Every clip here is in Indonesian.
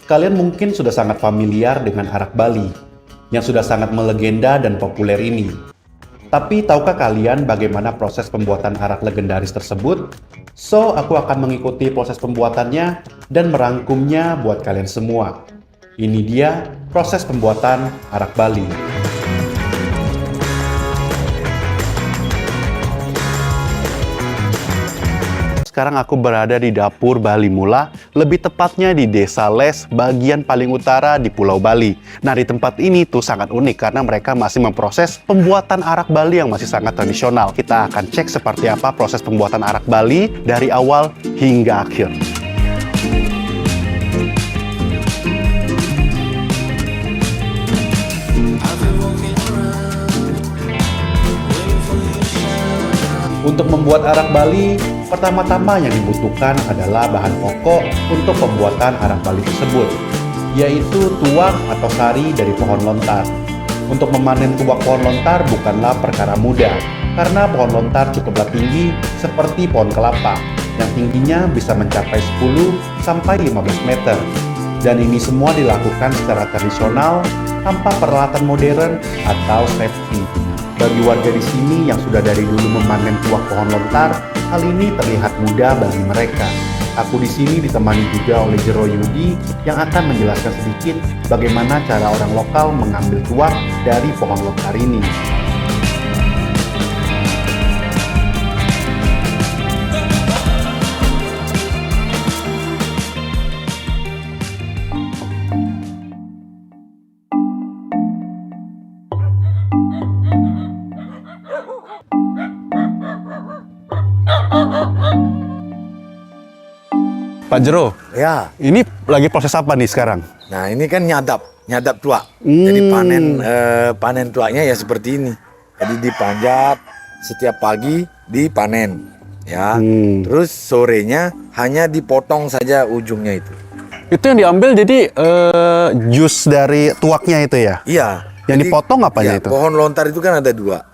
Kalian mungkin sudah sangat familiar dengan arak Bali, yang sudah sangat melegenda dan populer ini. Tapi tahukah kalian bagaimana proses pembuatan arak legendaris tersebut? So, aku akan mengikuti proses pembuatannya dan merangkumnya buat kalian semua. Ini dia proses pembuatan arak Bali. Sekarang aku berada di dapur Bali Mula, lebih tepatnya di Desa Les, bagian paling utara di Pulau Bali. Nah, di tempat ini tuh sangat unik karena mereka masih memproses pembuatan arak Bali yang masih sangat tradisional. Kita akan cek seperti apa proses pembuatan arak Bali dari awal hingga akhir. Untuk membuat arak Bali, pertama-tama yang dibutuhkan adalah bahan pokok untuk pembuatan arak Bali tersebut, yaitu tuak atau sari dari pohon lontar. Untuk memanen tuak pohon lontar bukanlah perkara mudah, karena pohon lontar cukuplah tinggi seperti pohon kelapa, yang tingginya bisa mencapai 10-15 meter. Dan ini semua dilakukan secara tradisional, tanpa peralatan modern atau safety. Bagi warga di sini yang sudah dari dulu memanen tuak pohon lontar, hal ini terlihat mudah bagi mereka. Aku di sini ditemani juga oleh Jero Yudi yang akan menjelaskan sedikit bagaimana cara orang lokal mengambil tuak dari pohon lontar ini. Pak Jero, Ya, ini lagi proses apa nih sekarang? nah ini kan nyadap tuak. Jadi panen tuaknya ya seperti ini. Jadi dipanjat setiap pagi dipanen, ya. Terus sorenya hanya dipotong saja ujungnya itu. Itu yang diambil jadi jus dari tuaknya itu ya? Iya. Yang dipotong apanya ya, itu? Pohon lontar itu kan ada dua.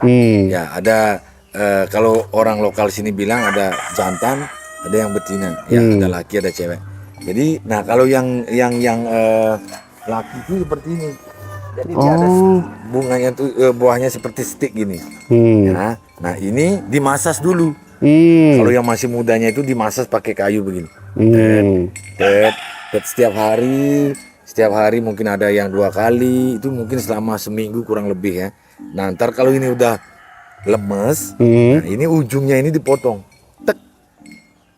Ya, ada kalau orang lokal sini bilang ada jantan, ada yang betina, ya ada laki ada cewek. Jadi, nah kalau yang laki itu seperti ini. Jadi dia ada bunganya tuh buahnya seperti stick gini. Ya, nah ini dimasas dulu. Kalau yang masih mudanya itu dimasas pakai kayu begini. Setiap hari mungkin ada yang 2 kali, itu mungkin selama seminggu kurang lebih ya. Nah ntar kalau ini udah lemes, nah ini ujungnya ini dipotong.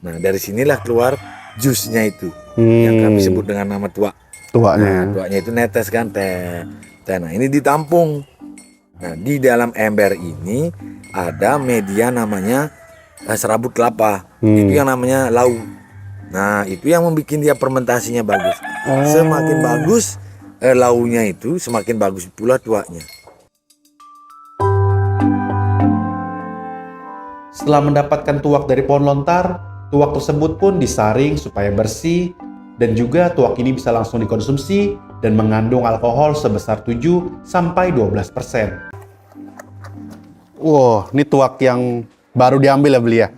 Nah dari sinilah keluar jusnya itu yang kami sebut dengan nama tuak. Tuaknya. Nah, tuaknya itu netes kan teh. Nah ini ditampung. Nah di dalam ember ini ada media namanya serabut kelapa. Itu yang namanya lau. Nah itu yang membuat dia fermentasinya bagus. Semakin bagus launya itu, semakin bagus pula tuaknya. Setelah mendapatkan tuak dari pohon lontar, tuak tersebut pun disaring supaya bersih, dan juga tuak ini bisa langsung dikonsumsi dan mengandung alkohol sebesar 7-12%. Wow, ini tuak yang baru diambil ya beli ya?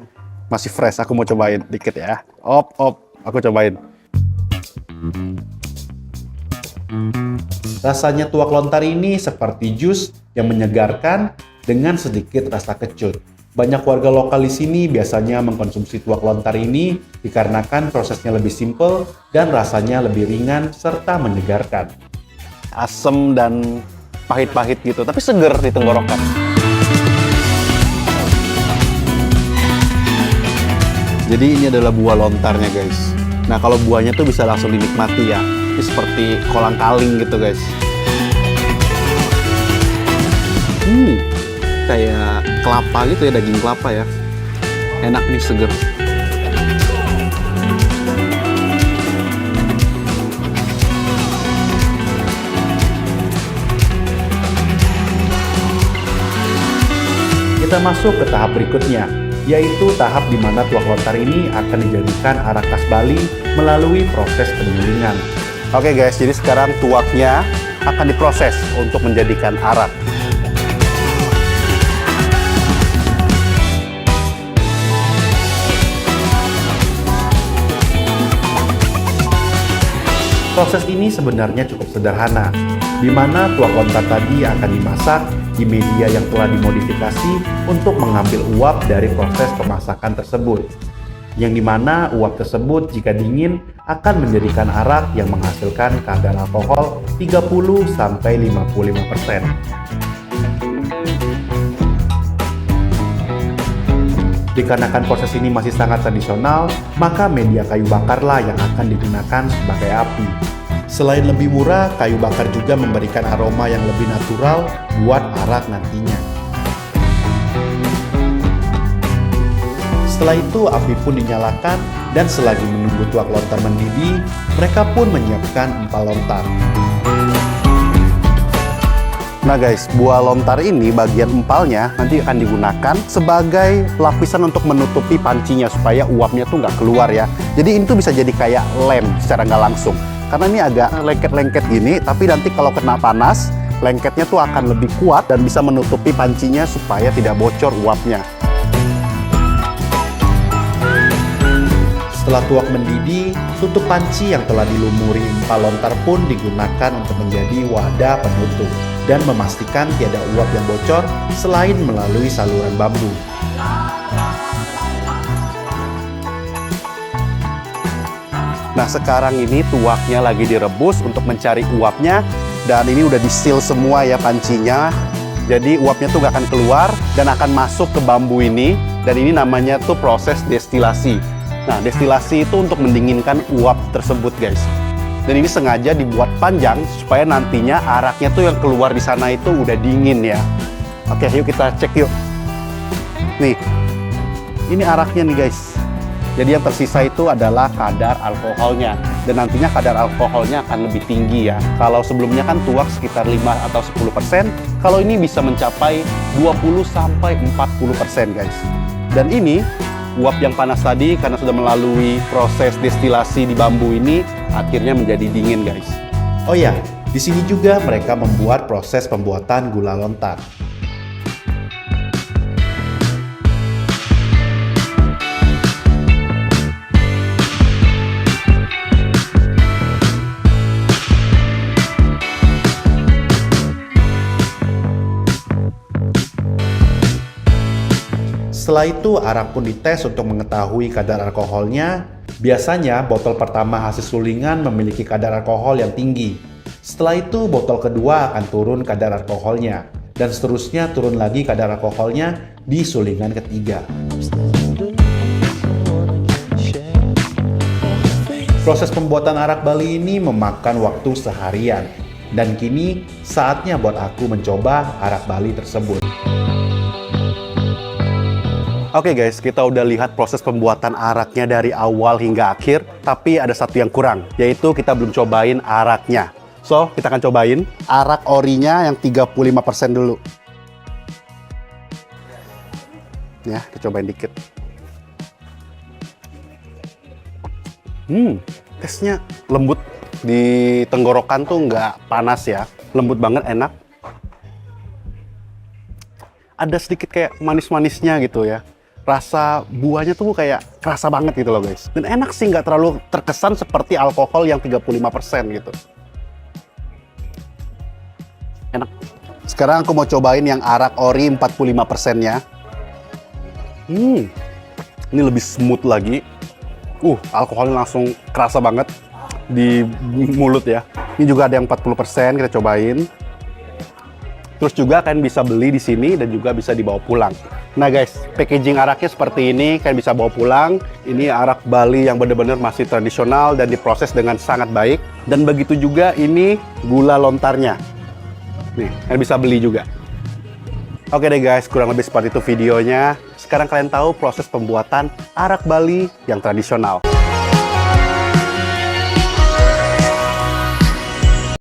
Masih fresh, aku mau cobain dikit ya. Aku cobain. Rasanya tuak lontar ini seperti jus yang menyegarkan dengan sedikit rasa kecut. Banyak warga lokal di sini biasanya mengkonsumsi tuak lontar ini dikarenakan prosesnya lebih simpel dan rasanya lebih ringan serta menyegarkan. Asem dan pahit-pahit gitu, tapi seger di tenggorokan. Jadi ini adalah buah lontarnya guys. Nah kalau buahnya tuh bisa langsung dinikmati ya. Ini seperti kolang-kaling gitu guys. Kayak kelapa gitu ya, daging kelapa ya. Enak nih, seger. Kita masuk ke tahap berikutnya, yaitu tahap di mana tuak lontar ini akan dijadikan arak khas Bali melalui proses penyulingan. Oke guys, jadi sekarang tuaknya akan diproses untuk menjadikan arak. Proses ini sebenarnya cukup sederhana, di mana tuak lontar tadi akan dimasak di media yang telah dimodifikasi untuk mengambil uap dari proses pemasakan tersebut. Yang dimana uap tersebut jika dingin akan menjadikan arak yang menghasilkan kadar alkohol 30-55%. Dikarenakan proses ini masih sangat tradisional, maka media kayu bakarlah yang akan digunakan sebagai api. Selain lebih murah, kayu bakar juga memberikan aroma yang lebih natural buat arak nantinya. Setelah itu api pun dinyalakan dan selagi menunggu tuak lontar mendidih, mereka pun menyiapkan empal lontar. Nah guys, buah lontar ini bagian empalnya nanti akan digunakan sebagai lapisan untuk menutupi pancinya supaya uapnya tuh nggak keluar ya. Jadi ini tuh bisa jadi kayak lem secara nggak langsung. Karena ini agak lengket-lengket gini, tapi nanti kalau kena panas, lengketnya tuh akan lebih kuat dan bisa menutupi pancinya supaya tidak bocor uapnya. Setelah tuak mendidih, tutup panci yang telah dilumuri empal lontar pun digunakan untuk menjadi wadah penutup dan memastikan tiada uap yang bocor selain melalui saluran bambu. Nah sekarang ini tuaknya lagi direbus untuk mencari uapnya dan ini udah di-seal semua ya pancinya. Jadi uapnya tuh gak akan keluar dan akan masuk ke bambu ini dan ini namanya tuh proses destilasi. Nah destilasi itu untuk mendinginkan uap tersebut guys. Dan ini sengaja dibuat panjang supaya nantinya araknya tuh yang keluar di sana itu udah dingin ya. Oke, yuk kita cek yuk. Nih, ini araknya nih guys. Jadi yang tersisa itu adalah kadar alkoholnya. Dan nantinya kadar alkoholnya akan lebih tinggi ya. Kalau sebelumnya kan tuak sekitar 5 atau 10%, kalau ini bisa mencapai 20-40% guys. Dan ini uap yang panas tadi karena sudah melalui proses destilasi di bambu ini akhirnya menjadi dingin guys. Oh ya, di sini juga mereka membuat proses pembuatan gula lontar. Setelah itu, arak pun dites untuk mengetahui kadar alkoholnya. Biasanya, botol pertama hasil sulingan memiliki kadar alkohol yang tinggi. Setelah itu, botol kedua akan turun kadar alkoholnya. Dan seterusnya turun lagi kadar alkoholnya di sulingan ketiga. Proses pembuatan arak Bali ini memakan waktu seharian. Dan kini, saatnya buat aku mencoba arak Bali tersebut. Oke guys, kita udah lihat proses pembuatan araknya dari awal hingga akhir, tapi ada satu yang kurang, yaitu kita belum cobain araknya. So, kita akan cobain arak orinya yang 35% dulu. Ya, kita cobain dikit. Tesnya lembut. Di tenggorokan tuh nggak panas ya, lembut banget, enak. Ada sedikit kayak manis-manisnya gitu ya. Rasa buahnya tuh kayak kerasa banget gitu loh guys. Dan enak sih, nggak terlalu terkesan seperti alkohol yang 35% gitu. Enak. Sekarang aku mau cobain yang arak ori 45%-nya. Ini lebih smooth lagi. Alkoholnya langsung kerasa banget di mulut ya. Ini juga ada yang 40%, kita cobain. Terus juga kalian bisa beli di sini dan juga bisa dibawa pulang. Nah guys, packaging araknya seperti ini, kalian bisa bawa pulang. Ini arak Bali yang benar-benar masih tradisional dan diproses dengan sangat baik. Dan begitu juga ini gula lontarnya. Nih, kalian bisa beli juga. Oke deh guys, kurang lebih seperti itu videonya. Sekarang kalian tahu proses pembuatan arak Bali yang tradisional.